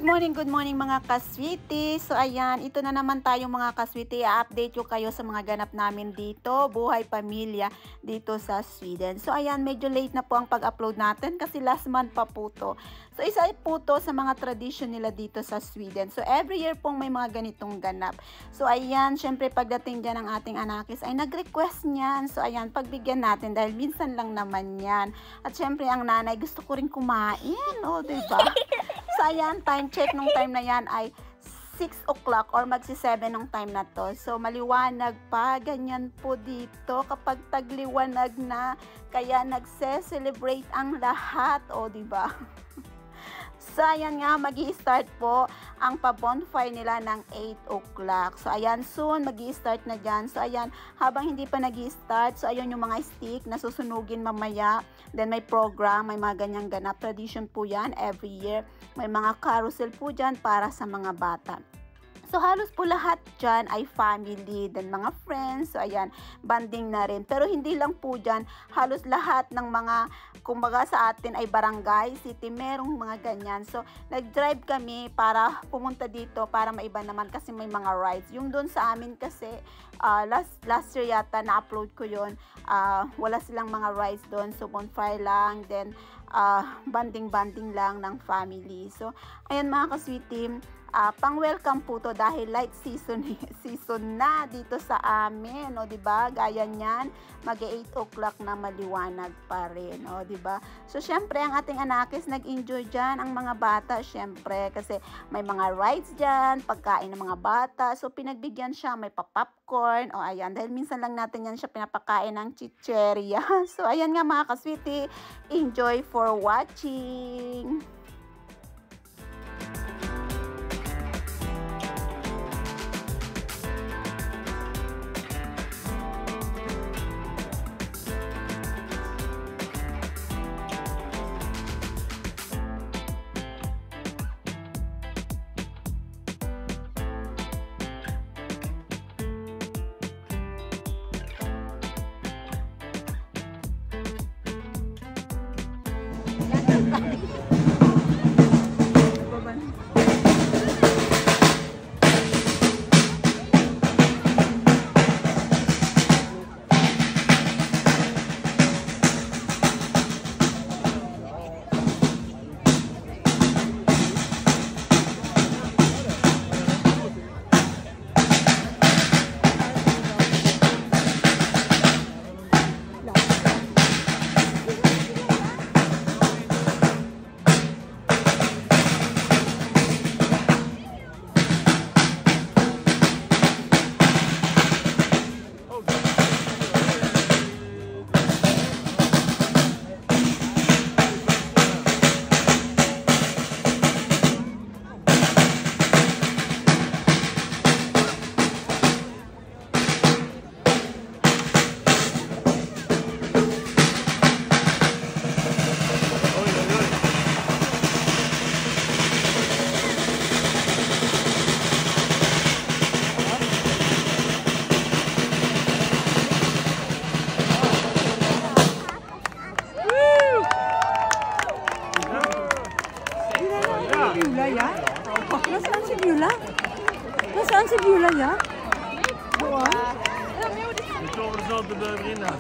Good morning mga kaswiti. So ayan, ito na naman tayo mga kaswiti. I-update ko kayo sa mga ganap namin dito, buhay pamilya dito sa Sweden. So ayan, medyo late na po ang pag-upload natin kasi last month pa po to. So isa po to sa mga tradition nila dito sa Sweden. So every year pong may mga ganitong ganap. So ayan, syempre pagdating dyan ng ating anakis ay nag-request niyan. So ayan, pagbigyan natin dahil minsan lang naman yan. At syempre ang nanay gusto ko rin kumain, o diba? So ayan, time check nung time na yan ay 6 o'clock or magsi-7 nung time na to. So maliwanag pa, ganyan po dito kapag tagliwanag na, kaya nagse-celebrate ang lahat, o diba? So ayan nga, magi-start po ang pa-bonfire nila ng 8 o'clock. So ayan, soon magi-start na dyan. So ayan, habang hindi pa nagi-start, so ayan yung mga stick na susunugin mamaya. Then may program, may mga ganyang ganap. Tradition po yan every year. May mga carousel po dyan para sa mga bata. So halos po lahat dyan ay family, then mga friends, so ayan, banding na rin. Pero hindi lang po dyan, halos lahat ng mga, kumbaga sa atin ay barangay, city, merong mga ganyan. So nag-drive kami para pumunta dito para maiba naman kasi may mga rides. Yung doon sa amin kasi, last year yata na-upload ko yun, wala silang mga rides doon, so bonfire lang, then banding-banding lang ng family. So ayan mga ka-sweetie, pang-welcome po to dahil light season na dito sa amin, o diba? Gaya niyan, mag-8 o'clock na maliwanag pa rin, o diba? So syempre ang ating anakis nag-enjoy diyan, ang mga bata syempre kasi may mga rides diyan, pagkain ng mga bata. So pinagbigyan siya, may pa-popcorn, o ayan, dahil minsan lang natin yan siya pinapakain ng chicheria. So ayan nga mga kaswiti, enjoy for watching. Nasaan si Beulah? Nasaan si Beulah, ja? Johan? Vi klarar oss inte behöver innan.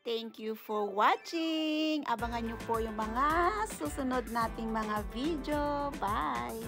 Thank you for watching. Abangan nyo po yung mga susunod nating mga video. Bye!